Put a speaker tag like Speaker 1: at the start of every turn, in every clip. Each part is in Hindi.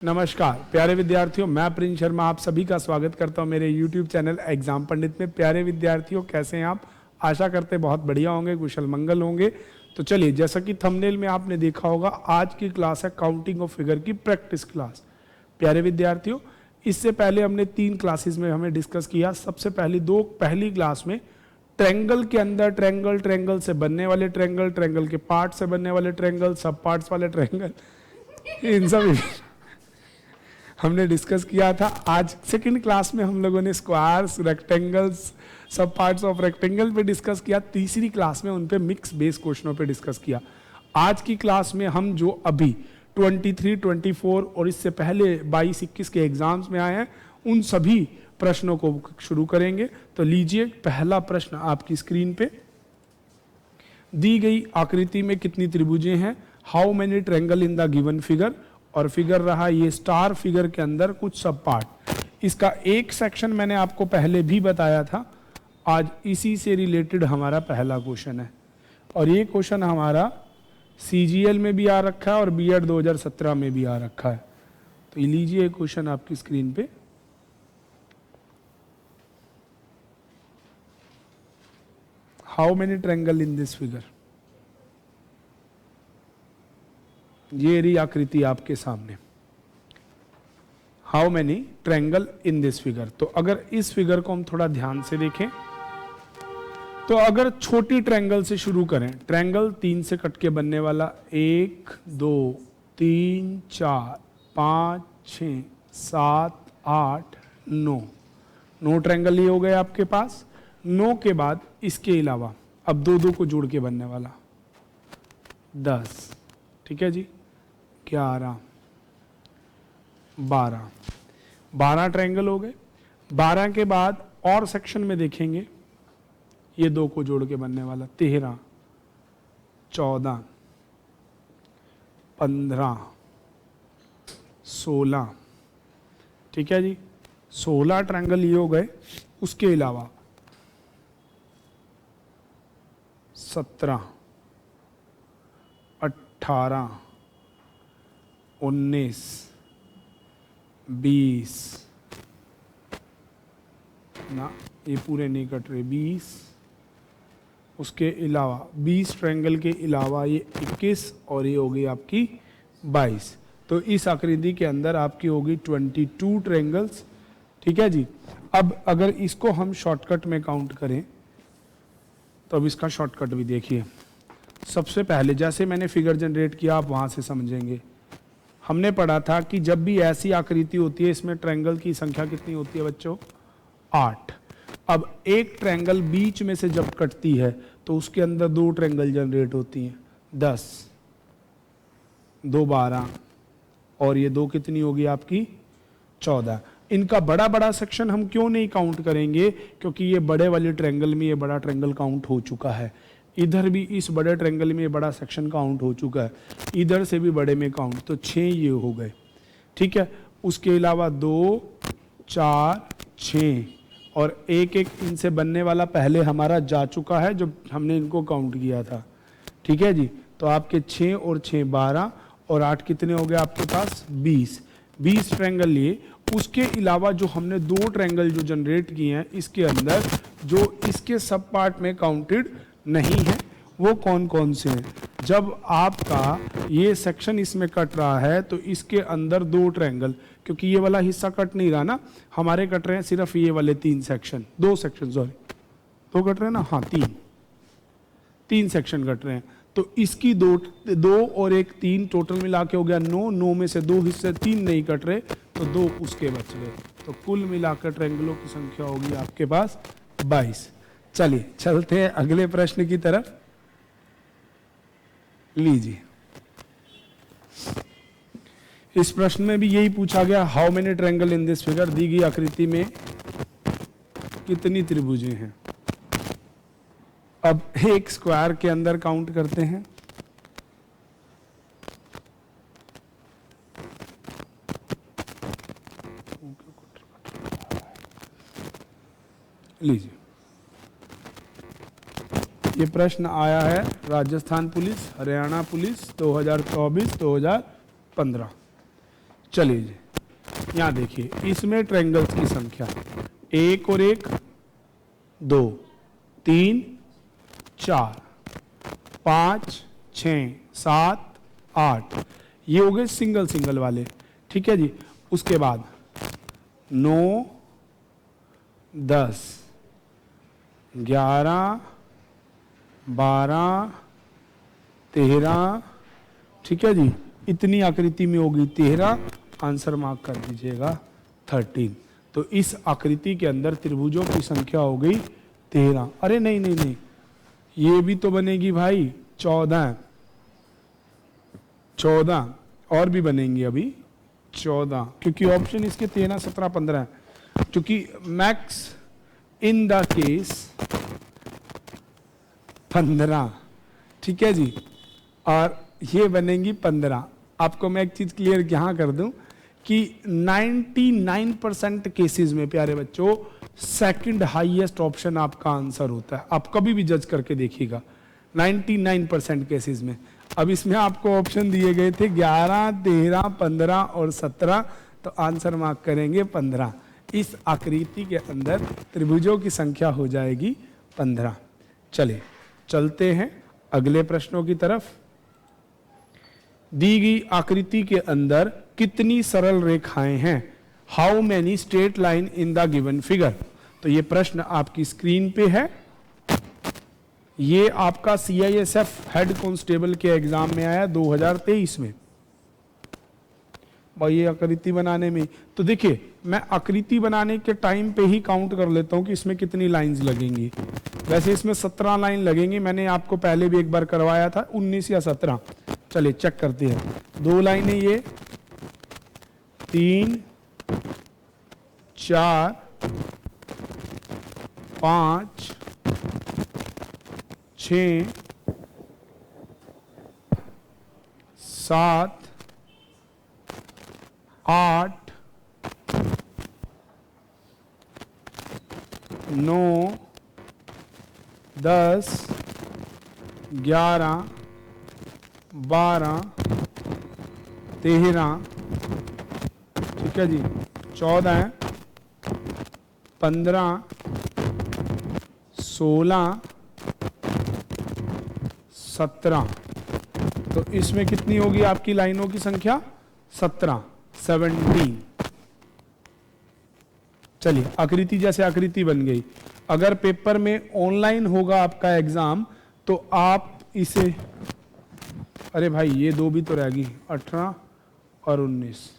Speaker 1: नमस्कार प्यारे विद्यार्थियों, मैं प्रिंस शर्मा आप सभी का स्वागत करता हूं मेरे YouTube चैनल एग्जाम पंडित में। प्यारे विद्यार्थियों, कैसे हैं आप? आशा करते बहुत बढ़िया होंगे, कुशल मंगल होंगे। तो चलिए, जैसा कि थंबनेल में आपने देखा होगा, आज की क्लास है काउंटिंग ऑफ फिगर की प्रैक्टिस क्लास। प्यारे विद्यार्थियों, इससे पहले हमने 3 क्लासेस में हमें डिस्कस किया। सबसे पहली क्लास में ट्रैंगल के अंदर ट्रैंगल, ट्रैंगल से बनने वाले ट्रैंगल, ट्रैंगल के पार्ट से बनने वाले ट्रैंगल, सब पार्ट्स वाले ट्रैंगल, इन सब हमने डिस्कस किया था। आज सेकंड क्लास में हम लोगों ने स्क्वायर्स, रेक्टेंगल्स, सब पार्ट्स ऑफ रेक्टेंगल पे डिस्कस किया। तीसरी क्लास में उन पे मिक्स बेस क्वेश्चनों पे डिस्कस किया। आज की क्लास में हम जो अभी 23, 24 और इससे पहले 22, 21 के एग्जाम्स में आए हैं, उन सभी प्रश्नों को शुरू करेंगे। तो लीजिए, पहला प्रश्न आपकी स्क्रीन पे दी गई आकृति में कितनी त्रिभुजें हैं? How many triangle in the given figure? और फिगर रहा ये स्टार फिगर के अंदर कुछ सब पार्ट। इसका एक सेक्शन मैंने आपको पहले भी बताया था। आज इसी से रिलेटेड हमारा पहला क्वेश्चन है, और ये क्वेश्चन हमारा CGL में भी आ रखा है और B.Ed 2017 में भी आ रखा है। तो लीजिए क्वेश्चन आपकी स्क्रीन पे। How many triangle in this figure? ये रही आकृति आपके सामने। How many triangle in this figure? तो अगर इस फिगर को हम थोड़ा ध्यान से देखें, तो अगर छोटी ट्रायंगल से शुरू करें, ट्रायंगल 3 से कट के बनने वाला, 1 2 3 4 5 6 7 8 9 ट्रायंगल ये हो गए आपके पास। 9 के बाद इसके अलावा अब 2 को जोड़ के बनने वाला 10, ठीक है जी, 11 12 ट्रायंगल हो गए। 12 के बाद और सेक्शन में देखेंगे, ये 2 को जोड़ के बनने वाला 13 14 15 16, ठीक है जी, 16 ट्रायंगल ये हो गए। उसके अलावा 17 18 19 20 ना, ये पूरे नहीं कट रहे, 20, उसके अलावा 20 ट्रायंगल के अलावा ये 21 और ये हो गई आपकी 22। तो इस आकृति के अंदर आपकी होगी 22 ट्रायंगल्स, ठीक है जी। अब अगर इसको हम शॉर्टकट में काउंट करें, तो अब इसका शॉर्टकट भी देखिए। सबसे पहले जैसे मैंने फिगर जनरेट किया, आप वहां से समझेंगे। हमने पढ़ा था कि जब भी ऐसी आकृति होती है, इसमें ट्रायंगल की संख्या कितनी होती है बच्चों? 8। अब एक ट्रायंगल बीच में से जब कटती है तो उसके अंदर 2 ट्रायंगल जनरेट होती हैं, 10 2 12 और ये 2 कितनी होगी आपकी? 14। इनका बड़ा बड़ा सेक्शन हम क्यों नहीं काउंट करेंगे? क्योंकि ये बड़े वाले ट्रायंगल में ये बड़ा ट्रायंगल काउंट हो चुका है। इधर भी इस बड़े ट्रायंगल में ये बड़ा सेक्शन काउंट हो चुका है, इधर से भी बड़े में काउंट, तो 6 ये हो गए, ठीक है। उसके अलावा 2 4 6 और एक इनसे बनने वाला पहले हमारा जा चुका है जब हमने इनको काउंट किया था, ठीक है जी। तो आपके 6 और 6 12 और 8 कितने हो गए आपके पास? 20 ट्रायंगल लिए। उसके अलावा जो हमने 2 ट्रायंगल जो जनरेट किए हैं, इसके अंदर जो इसके सब पार्ट में काउंटेड नहीं है, वो कौन कौन से हैं? जब आपका ये सेक्शन इसमें कट रहा है तो इसके अंदर 2 ट्रायंगल, क्योंकि ये वाला हिस्सा कट नहीं रहा ना, हमारे कट रहे हैं सिर्फ ये वाले 2 सेक्शन कट रहे हैं ना, हाँ 3 सेक्शन कट रहे हैं। तो इसकी 2 और 1 3 टोटल मिला के हो गया 9 में से 2 हिस्से 3 नहीं कट रहे, तो 2 उसके बच गए। तो कुल मिलाकर ट्रायंगलों की संख्या होगी आपके पास 22। चलिए चलते हैं अगले प्रश्न की तरफ। लीजिए, इस प्रश्न में भी यही पूछा गया, how many triangle in this figure? दी गई आकृति में कितनी त्रिभुजें हैं? अब एक स्क्वायर के अंदर काउंट करते हैं। लीजिए, ये प्रश्न आया है राजस्थान पुलिस, हरियाणा पुलिस 2024-2015 चलिए जी, यहां देखिए, इसमें ट्रायंगल्स की संख्या 1 और 1, 2, 3, 4, 5, 6, 7, 8, ये हो गए सिंगल सिंगल वाले। ठीक है जी। उसके बाद 9, 10, 11, 12, 13, ठीक है जी, इतनी आकृति में होगी 13, आंसर मार्क कर दीजिएगा 13। तो इस आकृति के अंदर त्रिभुजों की संख्या हो गई 13। अरे नहीं नहीं नहीं, ये भी तो बनेगी भाई 14, 14 और भी बनेंगी अभी 14, क्योंकि ऑप्शन इसके 13, 17, 15 है, क्योंकि मैक्स इन द केस 15। ठीक है जी, और ये बनेंगी 15। आपको मैं एक चीज क्लियर यहां कर दूं कि 99% केसेस में प्यारे बच्चों सेकंड हाईएस्ट ऑप्शन आपका आंसर होता है। आप कभी भी जज करके देखिएगा 99% केसेस में। अब इसमें आपको ऑप्शन दिए गए थे 11, 13, 15 और 17, तो आंसर मार्क करेंगे 15। इस आकृति के अंदर त्रिभुजों की संख्या हो जाएगी 15। चलिए चलते हैं अगले प्रश्नों की तरफ। दी गई आकृति के अंदर कितनी सरल रेखाएं हैं? How many straight line in the given figure? तो ये प्रश्न आपकी स्क्रीन पे है। ये आपका CISF हेड कांस्टेबल के एग्जाम में आया 2023 में। भाई ये आकृति बनाने में, तो देखिए मैं आकृति बनाने के टाइम पे ही काउंट कर लेता हूं कि इसमें कितनी लाइंस लगेंगी। वैसे इसमें 17 लाइन लगेंगी, मैंने आपको पहले भी एक बार करवाया था 19 या 17। चलिए चेक करते हैं। 2 लाइनें ये, 3, 4, 5, 6, 7, 8, 9, 10, 11, 12, 13, ठीक है जी, 14, 15, 16, 17। तो इसमें कितनी होगी आपकी लाइनों की संख्या? 17, 17। चलिए आकृति जैसे आकृति बन गई। अगर पेपर में ऑनलाइन होगा आपका एग्जाम तो आप इसे, अरे भाई ये 2 भी तो रहेगी, 18 और 19।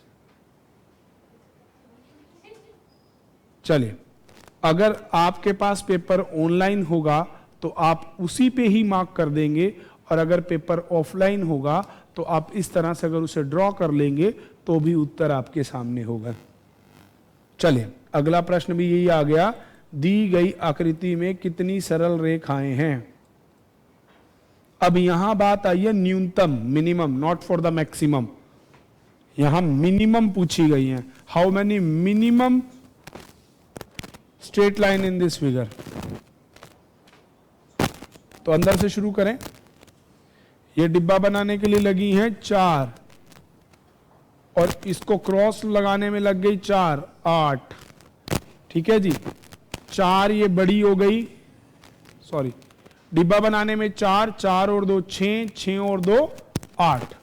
Speaker 1: चलिए अगर आपके पास पेपर ऑनलाइन होगा तो आप उसी पे ही मार्क कर देंगे, और अगर पेपर ऑफलाइन होगा तो आप इस तरह से अगर उसे ड्रॉ कर लेंगे तो भी उत्तर आपके सामने होगा। चलिए अगला प्रश्न भी यही आ गया। दी गई आकृति में कितनी सरल रेखाएं हैं? अब यहां बात आई है न्यूनतम, minimum, not for the maximum. यहां मिनिमम पूछी गई है। How many minimum straight line in this figure? तो अंदर से शुरू करें। ये डिब्बा बनाने के लिए लगी हैं 4, और इसको क्रॉस लगाने में लग गई 4, 8। ठीक है जी, 4 ये बड़ी हो गई, सॉरी, डिब्बा बनाने में 4, 4 और 2 6, 6 और 2 8,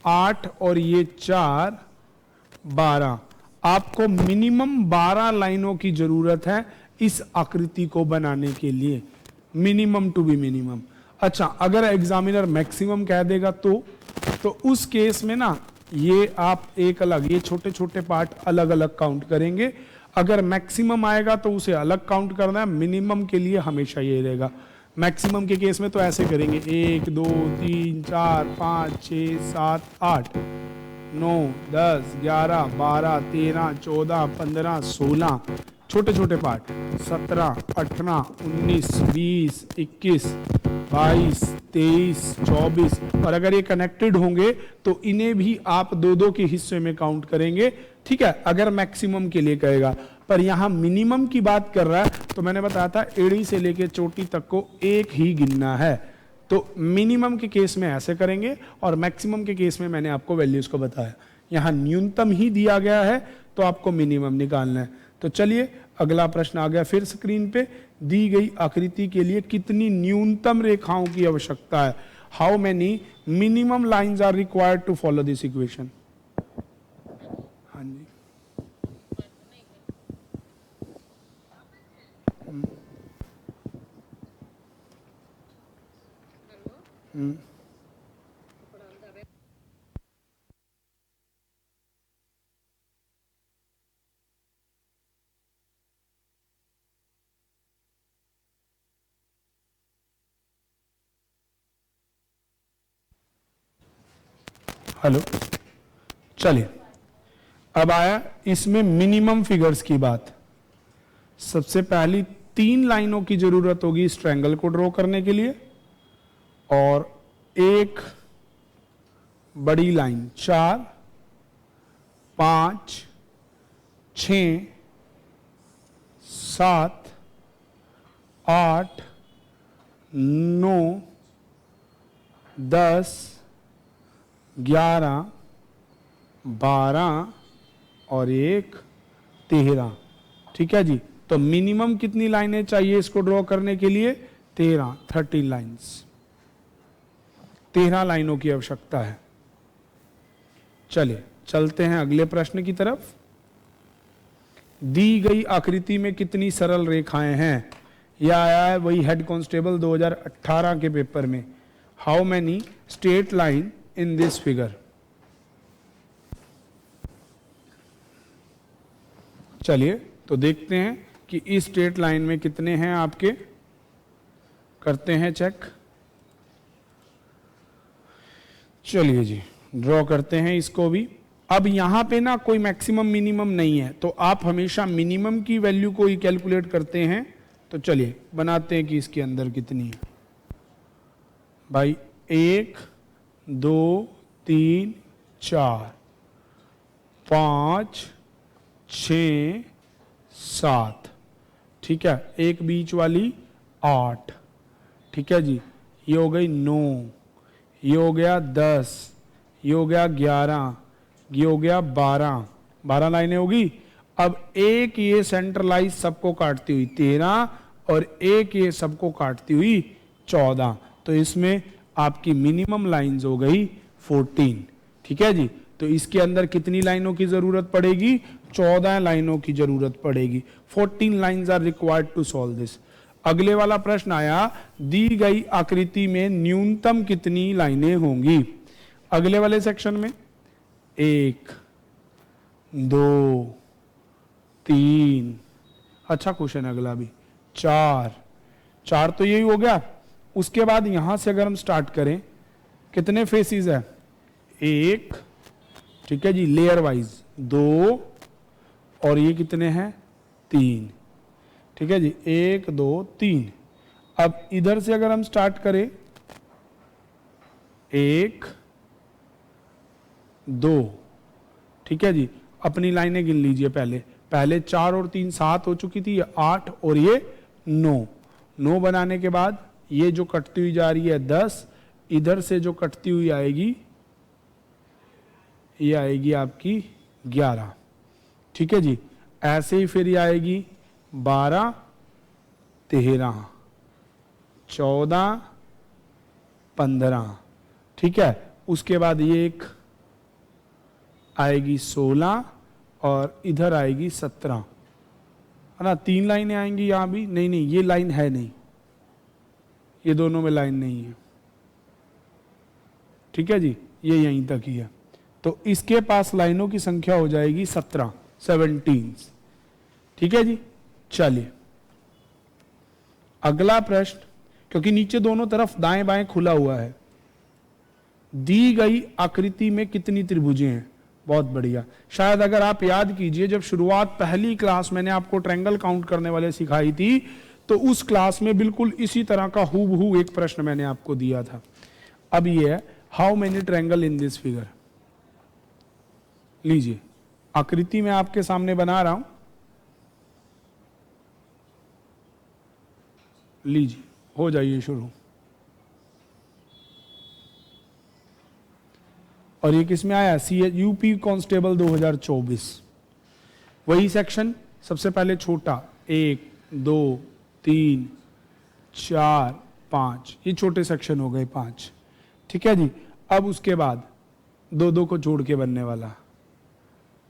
Speaker 1: 8 और ये 4 12। आपको मिनिमम 12 लाइनों की जरूरत है इस आकृति को बनाने के लिए, मिनिमम टू बी मिनिमम। अच्छा, अगर एग्जामिनर मैक्सिमम कह देगा तो उस केस में ना ये आप एक अलग, ये छोटे छोटे पार्ट अलग अलग काउंट करेंगे। अगर मैक्सिमम आएगा तो उसे अलग काउंट करना है, मिनिमम के लिए हमेशा ये रहेगा। मैक्सिमम के केस में तो ऐसे करेंगे 1 2 3 4 5 6 7 8 9 10 11 12 13 14 15 16, छोटे छोटे पार्ट 17 18 19 20 21 22 23 24, और अगर ये कनेक्टेड होंगे तो इन्हें भी आप 2-2 के हिस्से में काउंट करेंगे। ठीक है, अगर मैक्सिमम के लिए कहेगा। पर यहां मिनिमम की बात कर रहा है तो मैंने बताया था एड़ी से लेके चोटी तक को एक ही गिनना है। तो मिनिमम के केस में ऐसे करेंगे और मैक्सिमम के केस में मैंने आपको वैल्यूज को बताया। यहां न्यूनतम ही दिया गया है तो आपको मिनिमम निकालना है। तो चलिए अगला प्रश्न आ गया फिर स्क्रीन पे। दी गई आकृति के लिए कितनी न्यूनतम रेखाओं की आवश्यकता है? How many minimum lines are required to follow this equation? हाँ जी, हेलो, चलिए अब आया इसमें मिनिमम फिगर्स की बात। सबसे पहली 3 लाइनों की जरूरत होगी इस ट्रायंगल को ड्रॉ करने के लिए, और एक बड़ी लाइन 4, 5, 6, 7, 8, 9, 10, 11, 12 और एक 13। ठीक है जी। तो मिनिमम कितनी लाइनें चाहिए इसको ड्रॉ करने के लिए? 13 लाइन्स, 13 लाइनों की आवश्यकता है। चलिए चलते हैं अगले प्रश्न की तरफ। दी गई आकृति में कितनी सरल रेखाएं हैं? यह आया है वही हेड कांस्टेबल 2018 के पेपर में। How many straight line in this figure? चलिए तो देखते हैं कि इस स्ट्रेट लाइन में कितने हैं आपके। करते हैं चेक। चलिए जी ड्रॉ करते हैं इसको भी। अब यहां पे ना कोई मैक्सिमम मिनिमम नहीं है, तो आप हमेशा मिनिमम की वैल्यू को ही कैलकुलेट करते हैं। तो चलिए बनाते हैं कि इसके अंदर कितनी है भाई। 1, 2, 3, 4, 5, 6, 7। ठीक है, एक बीच वाली 8। ठीक है जी, ये हो गई 9, ये हो गया 10, ये हो गया 11, ये हो गया 12। 12 लाइनें होगी। अब एक ये सेंट्रलाइज सबको काटती हुई 13 और एक ये सबको काटती हुई 14। तो इसमें आपकी मिनिमम लाइंस हो गई 14। ठीक है जी। तो इसके अंदर कितनी लाइनों की जरूरत पड़ेगी? 14 लाइनों की जरूरत पड़ेगी। 14 lines are required to solve this. अगले वाला प्रश्न आया, दी गई आकृति में न्यूनतम कितनी लाइनें होंगी? अगले वाले सेक्शन में 1, 2, 3, अच्छा क्वेश्चन है अगला भी, 4 तो यही हो गया। उसके बाद यहां से अगर हम स्टार्ट करें, कितने फेसिस है? 1, ठीक है जी, लेयर वाइज 2, और ये कितने हैं? 3। ठीक है जी, 1, 2, 3। अब इधर से अगर हम स्टार्ट करें, 1, 2, ठीक है जी, अपनी लाइनें गिन लीजिए। पहले 4 और 3 7 हो चुकी थी, ये 8 और ये 9 बनाने के बाद ये जो कटती हुई जा रही है 10, इधर से जो कटती हुई आएगी ये आएगी आपकी 11। ठीक है जी, ऐसे ही फिर ये आएगी 12, 13, 14, 15। ठीक है, उसके बाद ये एक आएगी 16 और इधर आएगी 17, है ना। 3 लाइनें आएंगी यहां भी। नहीं, ये लाइन है नहीं, ये दोनों में लाइन नहीं है। ठीक है जी, ये यहीं तक ही है। तो इसके पास लाइनों की संख्या हो जाएगी 17। ठीक है जी। चलिए अगला प्रश्न, क्योंकि नीचे दोनों तरफ दाएं बाएं खुला हुआ है। दी गई आकृति में कितनी त्रिभुजें हैं? बहुत बढ़िया। शायद अगर आप याद कीजिए, जब शुरुआत पहली क्लास मैंने आपको ट्रायंगल काउंट करने वाले सिखाई थी, तो उस क्लास में बिल्कुल इसी तरह का हूबहू एक प्रश्न मैंने आपको दिया था। अब ये है, how many triangle in this figure? लीजिए, आकृति में आपके सामने बना रहा हूं, लीजिए हो जाइए शुरू। और ये किस में आया, सी यूपी कांस्टेबल 2024। वही सेक्शन, सबसे पहले छोटा 1 2 3 4 5, ये छोटे सेक्शन हो गए 5, ठीक है जी। अब उसके बाद 2 को जोड़ के बनने वाला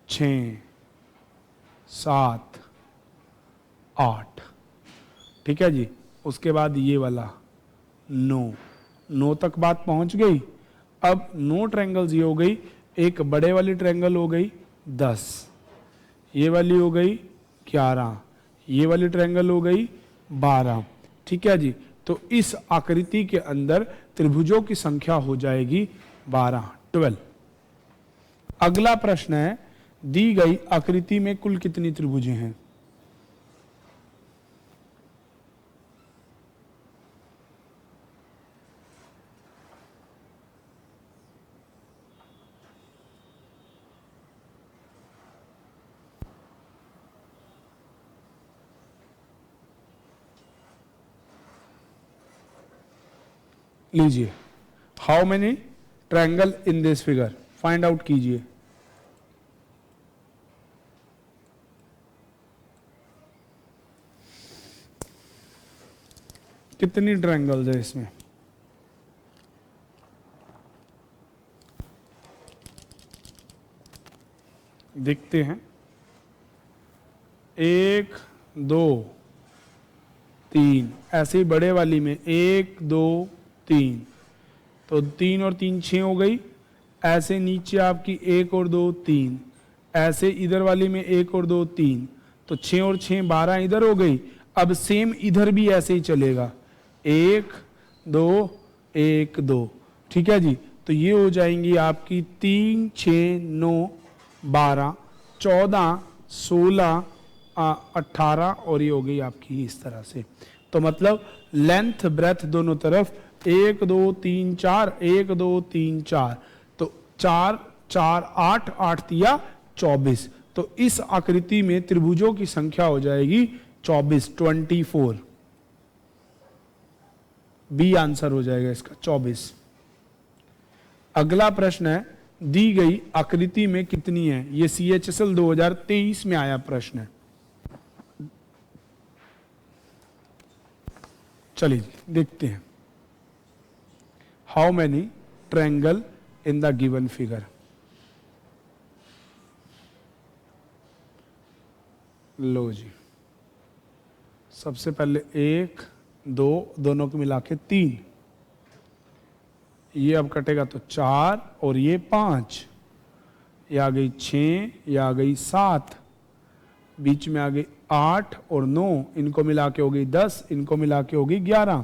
Speaker 1: 6 7 8, ठीक है जी। उसके बाद ये वाला 9 तक बात पहुंच गई। अब 9 ट्रायंगल्स ये हो गई, एक बड़े वाली ट्रायंगल हो गई 10, ये वाली हो गई 11, ये वाली ट्रायंगल हो गई 12, ठीक है जी। तो इस आकृति के अंदर त्रिभुजों की संख्या हो जाएगी 12। अगला प्रश्न है, दी गई आकृति में कुल कितनी त्रिभुजें हैं? लीजिए, how many triangle in this figure, find out कीजिए। कितनी ट्रायंगल्स है इसमें? देखते हैं, 1 2 3, ऐसे ही बड़े वाली में 1 2 3, तो 3 और 3 6 हो गई। ऐसे नीचे आपकी 1 और 2 3, ऐसे इधर वाली में 1 और 2 3, तो 6 और 6 12 इधर हो गई। अब सेम इधर भी ऐसे ही चलेगा, 1 2 1 2, ठीक है जी। तो ये हो जाएंगी आपकी 3 6 9 12 14 16 18, और ये हो गई आपकी इस तरह से। तो मतलब लेंथ ब्रेथ दोनों तरफ 1 2 3 4, 1 2 3 4, तो 4 4 8 8 तिया 24। तो इस आकृति में त्रिभुजों की संख्या हो जाएगी 24। बी आंसर हो जाएगा इसका 24। अगला प्रश्न है, दी गई आकृति में कितनी है? ये CHSL 2023 में आया प्रश्न है। चलिए देखते हैं, how many triangle in the given figure. लो जी, सबसे पहले 1 2, दोनों को मिला के 3, ये अब कटेगा तो 4 और ये 5, ये आ गई 6, ये आ गई 7, बीच में आ गई 8 और 9, इनको मिला के हो गई 10, इनको मिला के हो गई 11,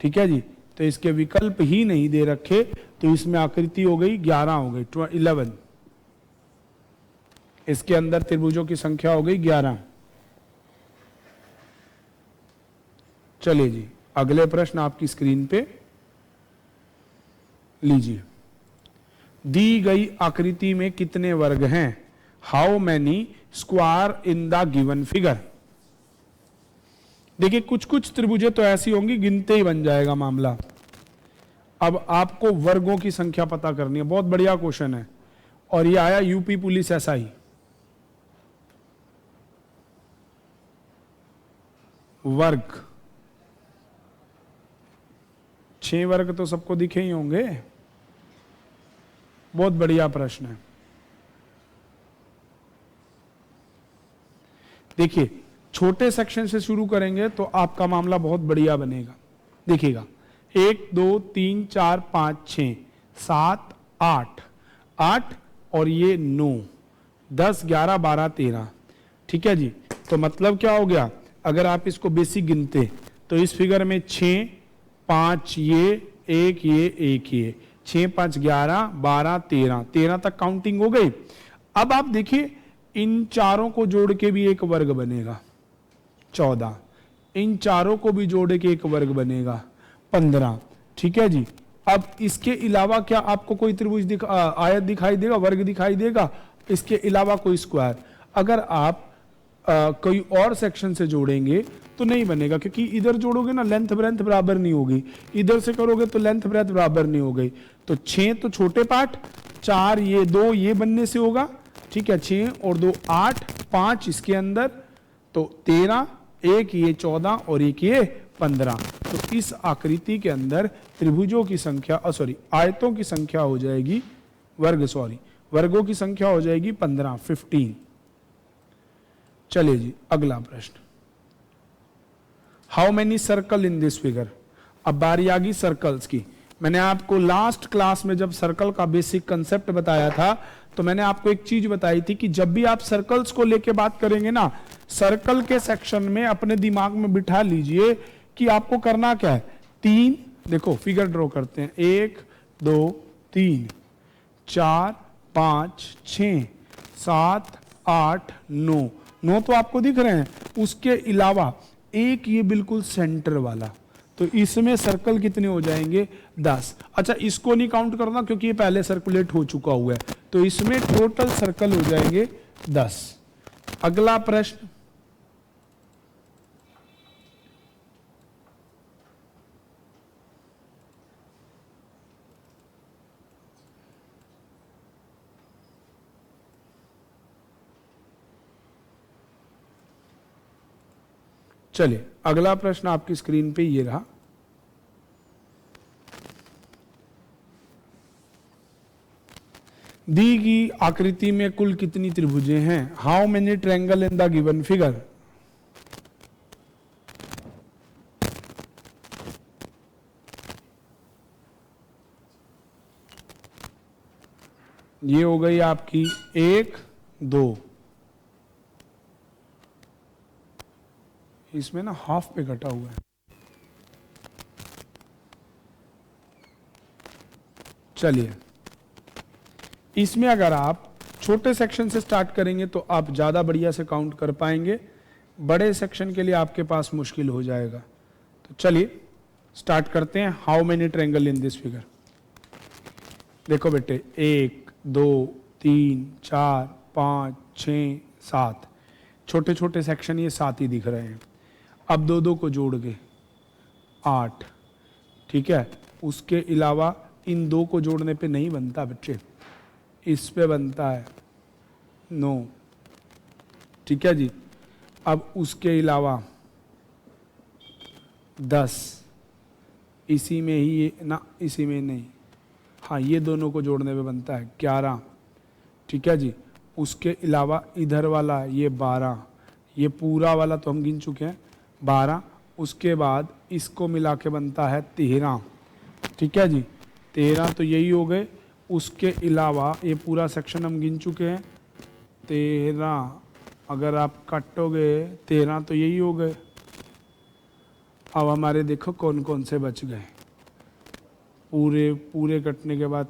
Speaker 1: ठीक है जी। तो इसके विकल्प ही नहीं दे रखे, तो इसमें आकृति हो गई 11, हो गई 11। इसके अंदर त्रिभुजों की संख्या हो गई 11। चलिए जी, अगले प्रश्न आपकी स्क्रीन पे लीजिए, दी गई आकृति में कितने वर्ग हैं? How many square in the given figure. देखिए, कुछ कुछ त्रिभुजें तो ऐसी होंगी गिनते ही बन जाएगा मामला। अब आपको वर्गों की संख्या पता करनी है, बहुत बढ़िया क्वेश्चन है, और ये आया यूपी पुलिस SI। वर्ग 6 वर्ग तो सबको दिखे ही होंगे, बहुत बढ़िया प्रश्न है। देखिए, छोटे सेक्शन से शुरू करेंगे तो आपका मामला बहुत बढ़िया बनेगा। देखिएगा, 1 2 3 4 5 6 7 8, 8 और ये 9 10 11 12 13, ठीक है जी। तो मतलब क्या हो गया, अगर आप इसको बेसिक गिनते तो इस फिगर में 6 5 ये 1 ये 1 ये 6 5 11 12 13 तक काउंटिंग हो गई। अब आप देखिए, इन चारों को जोड़ के भी एक वर्ग बनेगा 14, इन चारों को भी जोड़ के एक वर्ग बनेगा 15, ठीक है जी। अब इसके अलावा क्या आपको कोई त्रिभुज आयत दिखाई देगा, वर्ग दिखाई देगा? इसके अलावा कोई स्क्वायर? अगर आप कोई और सेक्शन से जोड़ेंगे तो नहीं बनेगा, क्योंकि इधर जोड़ोगे ना लेंथ ब्रेथ बराबर नहीं होगी, इधर से करोगे तो लेंथ ब्रेथ बराबर नहीं हो गई। तो 6 तो छोटे पार्ट, 4 ये 2 ये बनने से होगा, ठीक है, 6 और 2 8, 5 इसके अंदर तो 13, एक ये 14 और एक ये 15। तो इस आकृति के अंदर त्रिभुजों की संख्या आयतों की संख्या हो जाएगी वर्गों की संख्या हो जाएगी 15। चलिए जी अगला प्रश्न, how many circle in this figure. अब बारी आ गई सर्कल्स की। मैंने आपको लास्ट क्लास में जब सर्कल का बेसिक कंसेप्ट बताया था तो मैंने आपको एक चीज बताई थी कि जब भी आप सर्कल्स को लेके बात करेंगे ना, सर्कल के सेक्शन में अपने दिमाग में बिठा लीजिए कि आपको करना क्या है। 3 देखो फिगर ड्रॉ करते हैं, 1 2 3 4 5 6 7 8 9 तो आपको दिख रहे हैं। उसके अलावा एक ये बिल्कुल सेंटर वाला, तो इसमें सर्कल कितने हो जाएंगे 10। अच्छा इसको नहीं काउंट करना क्योंकि ये पहले सर्कुलेट हो चुका हुआ है, तो इसमें टोटल सर्कल हो जाएंगे 10। अगला प्रश्न, चलिए अगला प्रश्न आपकी स्क्रीन पे ये रहा। दी गई आकृति में कुल कितनी त्रिभुजें हैं। How many triangle in the given figure. ये हो गई आपकी 1 2, इसमें ना हाफ पे कटा हुआ है। चलिए इसमें अगर आप छोटे सेक्शन से स्टार्ट करेंगे तो आप ज्यादा बढ़िया से काउंट कर पाएंगे, बड़े सेक्शन के लिए आपके पास मुश्किल हो जाएगा। तो चलिए स्टार्ट करते हैं। How many triangle in this figure. देखो बेटे 1 2 3 4 5 6 7, छोटे छोटे सेक्शन ये 7 ही दिख रहे हैं। अब 2 2 को जोड़ के 8, ठीक है। उसके अलावा इन 2 को जोड़ने पे नहीं बनता बच्चे, इस पे बनता है 9, ठीक है जी। अब उसके अलावा 10, इसी में ही ये ना, इसी में नहीं, हाँ ये दोनों को जोड़ने पे बनता है 11, ठीक है जी। उसके अलावा इधर वाला ये 12, ये पूरा वाला तो हम गिन चुके हैं 12। उसके बाद इसको मिला के बनता है 13, ठीक है जी। 13 तो यही हो गए। उसके अलावा ये पूरा सेक्शन हम गिन चुके हैं 13, अगर आप काटोगे 13 तो यही हो गए। अब हमारे देखो कौन कौन से बच गए, पूरे कटने के बाद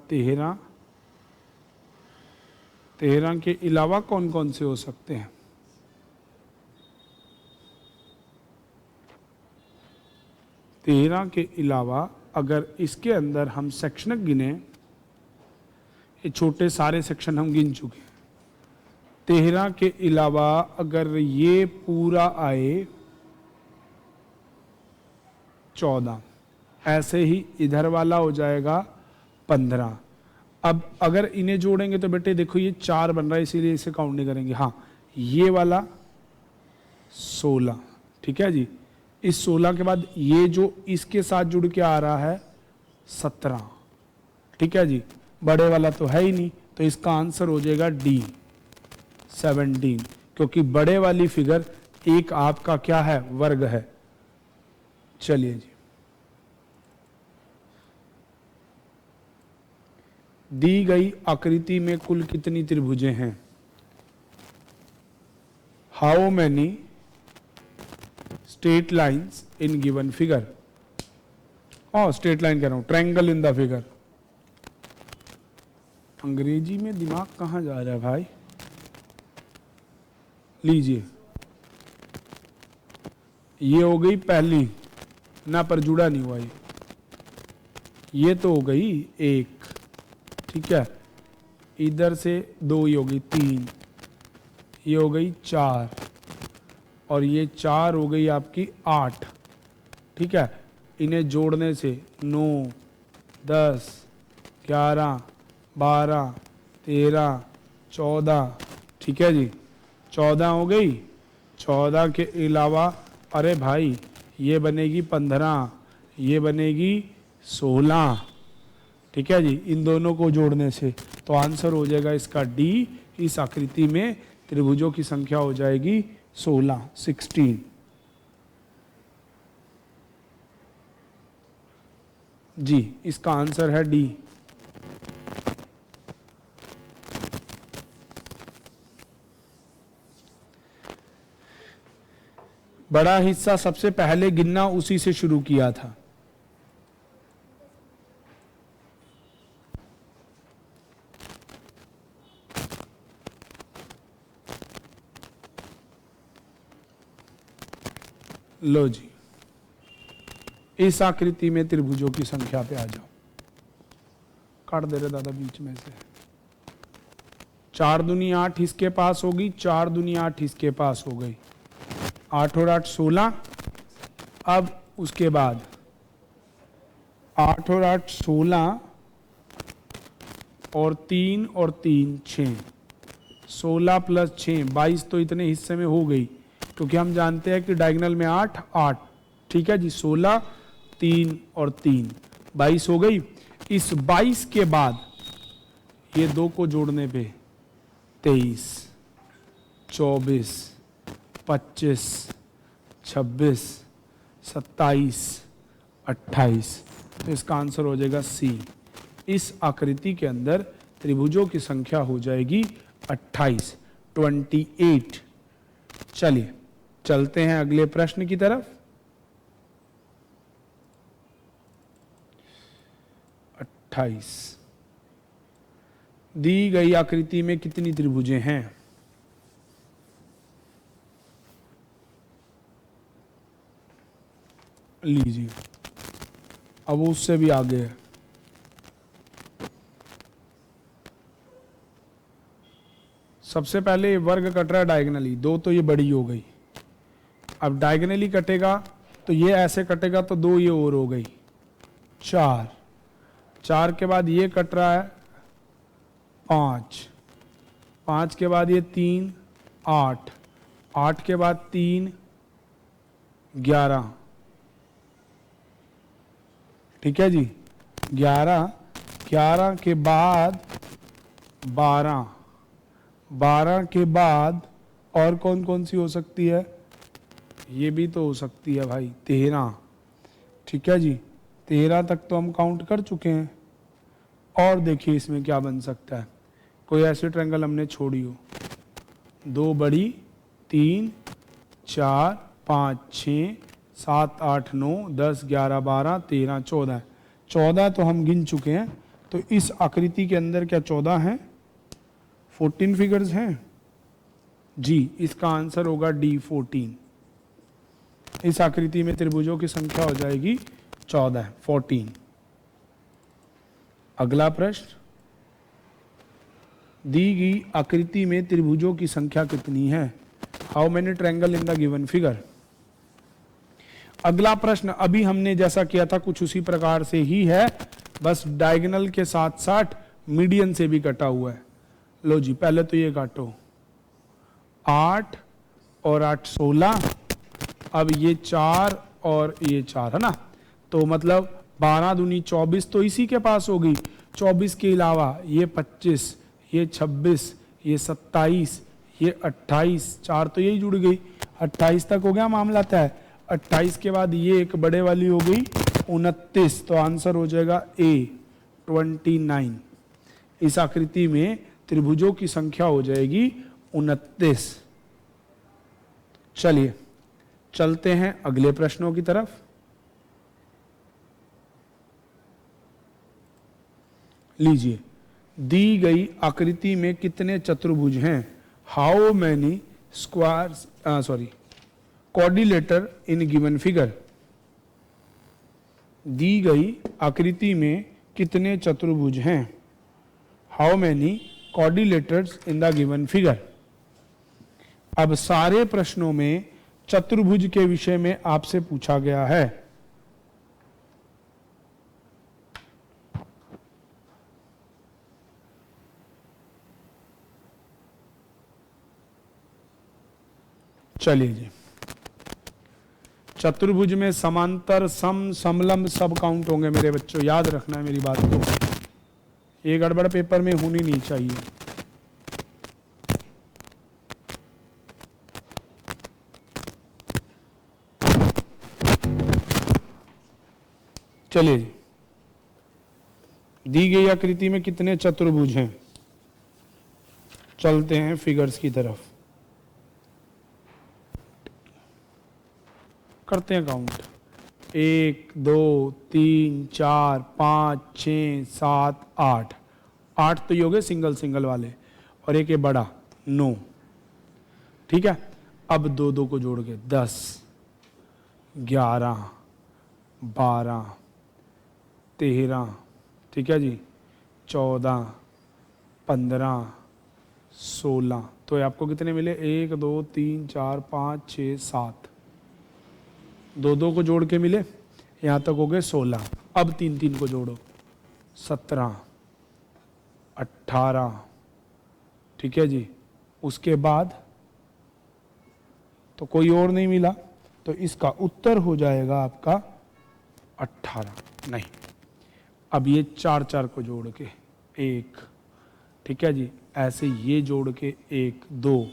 Speaker 1: 13 के अलावा कौन कौन से हो सकते हैं। 13 के अलावा अगर इसके अंदर हम सेक्शन गिने, ये छोटे सारे सेक्शन हम गिन चुके हैं। 13 के अलावा अगर ये पूरा आए 14, ऐसे ही इधर वाला हो जाएगा 15। अब अगर इन्हें जोड़ेंगे तो बेटे देखो ये 4 बन रहा है, इसीलिए इसे काउंट नहीं करेंगे। हाँ ये वाला 16, ठीक है जी। इस 16 के बाद ये जो इसके साथ जुड़ के आ रहा है 17, ठीक है जी। बड़े वाला तो है ही नहीं, तो इसका आंसर हो जाएगा डी 17, क्योंकि बड़े वाली फिगर एक आपका क्या है, वर्ग है। चलिए जी, दी गई आकृति में कुल कितनी त्रिभुजें हैं। How many straight lines in given figure. Straight line कह रहा हूं, ट्रायंगल इन द फिगर। अंग्रेजी में दिमाग कहां जा रहा है भाई। लीजिए ये हो गई पहली ना, पर जुड़ा नहीं हुआ ये तो हो गई 1, ठीक है। इधर से 2 ही हो गई 3, ये हो गई 4 और ये 4 हो गई आपकी 8, ठीक है। इन्हें जोड़ने से 9 10 11 12 13, 14, ठीक है जी, 14 हो गई। 14 के अलावा अरे भाई ये बनेगी 15, ये बनेगी 16, ठीक है जी, इन दोनों को जोड़ने से तो आंसर हो जाएगा इसका डी। इस आकृति में त्रिभुजों की संख्या हो जाएगी 16। जी, इसका आंसर है डी। बड़ा हिस्सा सबसे पहले गिनना उसी से शुरू किया था। लो जी, इस आकृति में त्रिभुजों की संख्या पे आ जाओ। काट दे रहे दादा बीच में से। 4 दूनी 8 इसके पास होगी, 4 दूनी 8 इसके पास हो गई, 8 और 8 16। अब उसके बाद 8 और 8 16 और 3 और 3 6, 16 प्लस 6 22 तो इतने हिस्से में हो गई, क्योंकि हम जानते हैं कि डायगोनल में 8 8, ठीक है जी। 16 3 और 3 22 हो गई। इस 22 के बाद ये दो को जोड़ने पे 23, 24, 25, 26, 27, 28, तो इसका आंसर हो जाएगा सी। इस आकृति के अंदर त्रिभुजों की संख्या हो जाएगी 28, 28। चलिए चलते हैं अगले प्रश्न की तरफ। 28 दी गई आकृति में कितनी त्रिभुजें हैं? लीजिए, अब उससे भी आगे है। सबसे पहले वर्ग कट रहा है डायगोनली, 2 तो ये बड़ी हो गई। अब डायगोनली कटेगा तो ये ऐसे कटेगा तो 2 ये और हो गई, 4। 4 के बाद ये कट रहा है 5, 5 के बाद ये 3 8, 8 के बाद 3 11, ठीक है जी, 11, 11 के बाद 12, 12 के बाद और कौन कौन सी हो सकती है? ये भी तो हो सकती है भाई 13, ठीक है जी, 13 तक तो हम काउंट कर चुके हैं। और देखिए इसमें क्या बन सकता है, कोई ऐसी ट्रायंगल हमने छोड़ी हो, 2 बड़ी, 3 4 5 6 7 8 9 10 11 12 13 14, 14 तो हम गिन चुके हैं। तो इस आकृति के अंदर क्या 14 हैं? 14 फिगर्स हैं जी। इसका आंसर होगा डी 14। इस आकृति में त्रिभुजों की संख्या हो जाएगी 14, 14। अगला प्रश्न, दी गई आकृति में त्रिभुजों की संख्या कितनी है? How many triangle in the given figure. अगला प्रश्न अभी हमने जैसा किया था कुछ उसी प्रकार से ही है, बस डायगोनल के साथ साथ मीडियन से भी कटा हुआ है। लो जी, पहले तो ये काटो, 8 और 8 16, अब ये 4 और ये 4 है ना, तो मतलब 12 दूनी 24 तो इसी के पास होगी। 24 के अलावा ये 25, ये 26, ये 27, ये 28, 4 तो यही जुड़ गई, 28 तक हो गया मामला तय। 28 के बाद ये एक बड़े वाली हो गई 29, तो आंसर हो जाएगा ए 29। इस आकृति में त्रिभुजों की संख्या हो जाएगी 29। चलिए चलते हैं अगले प्रश्नों की तरफ। लीजिए, दी गई आकृति में कितने चतुर्भुज हैं? How many squares quadrilateral in given figure. दी गई आकृति में कितने चतुर्भुज हैं? How many quadrilaterals in the given figure. अब सारे प्रश्नों में चतुर्भुज के विषय में आपसे पूछा गया है। चलिए जी, चतुर्भुज में समांतर, सम, समलंब सब काउंट होंगे मेरे बच्चों, याद रखना है मेरी बात को, ये गड़बड़ पेपर में होनी नहीं चाहिए। चलिए जी, दी गई आकृति में कितने चतुर्भुज हैं, चलते हैं फिगर्स की तरफ, करते हैं काउंट। 1 2 3 4 5 6 7 8, 8 तो ये हो गए सिंगल सिंगल वाले, और एक ये बड़ा 9, ठीक है। अब दो दो को जोड़ के 10 11 12 13, ठीक है जी, 14 15 16, तो ये आपको कितने मिले, 1 2 3 4 5 6 7, दो दो को जोड़ के मिले, यहाँ तक हो गए 16। अब 3 3 को जोड़ो, 17 18, ठीक है जी। उसके बाद तो कोई और नहीं मिला, तो इसका उत्तर हो जाएगा आपका 18। नहीं, अब ये 4 4 को जोड़ के 1, ठीक है जी, ऐसे ये जोड़ के 1 2,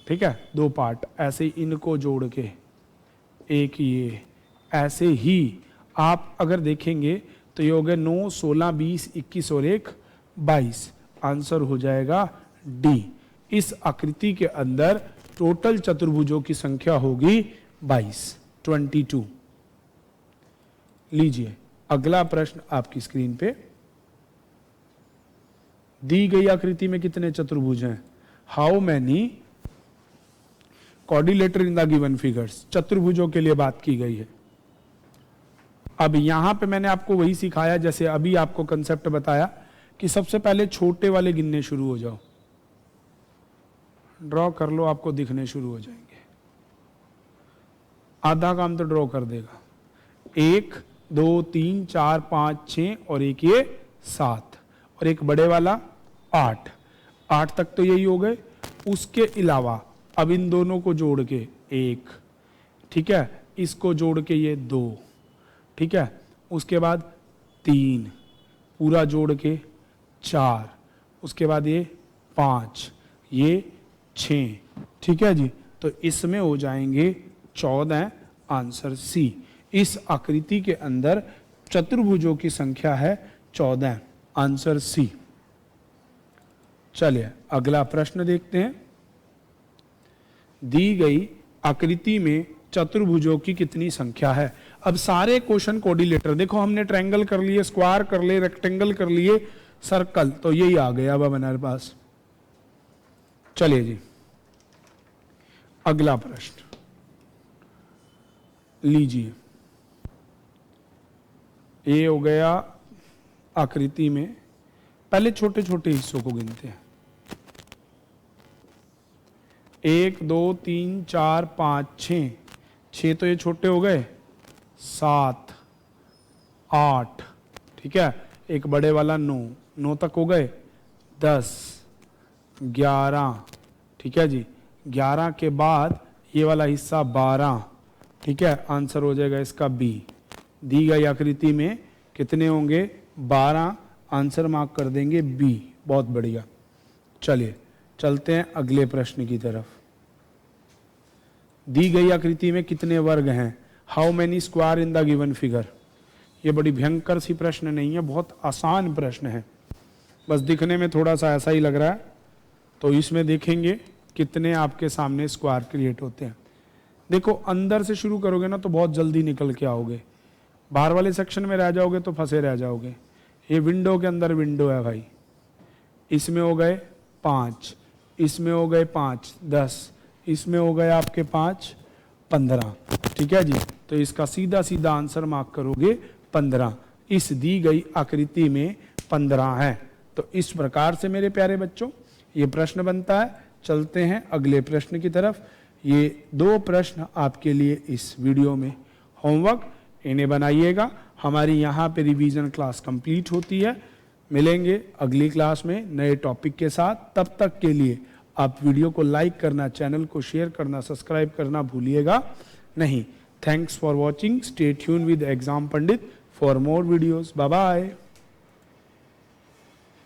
Speaker 1: ठीक है, 2 पार्ट, ऐसे इनको जोड़ के एक, ये ऐसे ही आप अगर देखेंगे तो ये हो गए 9 16 20 21 और 1 22, आंसर हो जाएगा डी। इस आकृति के अंदर टोटल चतुर्भुजों की संख्या होगी 22। लीजिए अगला प्रश्न आपकी स्क्रीन पे, दी गई आकृति में कितने चतुर्भुज हैं, how many coordinator in the given figures, चतुर्भुजों के लिए बात की गई है। अब यहां पे मैंने आपको वही सिखाया जैसे अभी आपको कंसेप्ट बताया कि सबसे पहले छोटे वाले गिनने शुरू हो जाओ, ड्रॉ कर लो, आपको दिखने शुरू हो जाएंगे, आधा काम तो ड्रॉ कर देगा। 1 2 3 4 5 6 और एक ये 7, और एक बड़े वाला 8, 8 तक तो यही हो गए। उसके अलावा अब इन दोनों को जोड़ के 1, ठीक है, इसको जोड़ के ये 2, ठीक है, उसके बाद 3, पूरा जोड़ के 4, उसके बाद ये 5, ये 6, ठीक है जी। तो इसमें हो जाएंगे 14, आंसर सी। इस आकृति के अंदर चतुर्भुजों की संख्या है 14, आंसर सी। चलिए अगला प्रश्न देखते हैं, दी गई आकृति में चतुर्भुजों की कितनी संख्या है। अब सारे क्वेश्चन कोऑर्डिनेटर देखो, हमने ट्रायंगल कर लिए, स्क्वायर कर लिए, रेक्टेंगल कर लिए, सर्कल, तो यही आ गया अब हमारे पास। चलिए जी अगला प्रश्न लीजिए, ये हो गया आकृति में, पहले छोटे छोटे हिस्सों को गिनते हैं। 1 2 3 4 5 6, 6 तो ये छोटे हो गए, 7 8, ठीक है, एक बड़े वाला 9, 9 तक हो गए, 10 11, ठीक है जी, 11 के बाद ये वाला हिस्सा 12, ठीक है, आंसर हो जाएगा इसका बी। दी गई आकृति में कितने होंगे, 12, आंसर मार्क कर देंगे बी। बहुत बढ़िया। चलिए चलते हैं अगले प्रश्न की तरफ। दी गई आकृति में कितने वर्ग हैं, how many square in the given figure. ये बड़ी भयंकर सी प्रश्न नहीं है, बहुत आसान प्रश्न है, बस दिखने में थोड़ा सा ऐसा ही लग रहा है। तो इसमें देखेंगे कितने आपके सामने स्क्वायर क्रिएट होते हैं। देखो अंदर से शुरू करोगे ना तो बहुत जल्दी निकल के आओगे, बाहर वाले सेक्शन में रह जाओगे तो फंसे रह जाओगे। ये विंडो के अंदर विंडो है भाई, इसमें हो गए 5, इसमें हो गए 5 10, इसमें हो गए आपके 5 15, ठीक है जी। तो इसका सीधा सीधा आंसर मार्क करोगे 15। इस दी गई आकृति में 15 है। तो इस प्रकार से मेरे प्यारे बच्चों ये प्रश्न बनता है। चलते हैं अगले प्रश्न की तरफ। ये 2 प्रश्न आपके लिए इस वीडियो में होमवर्क, इन्हें बनाइएगा। हमारी यहाँ पे रिवीजन क्लास कंप्लीट होती है। मिलेंगे अगली क्लास में नए टॉपिक के साथ। तब तक के लिए आप वीडियो को लाइक करना, चैनल को शेयर करना, सब्सक्राइब करना भूलिएगा नहीं। Thanks for watching, stay tune with Exam Pandit for more videos. Bye bye.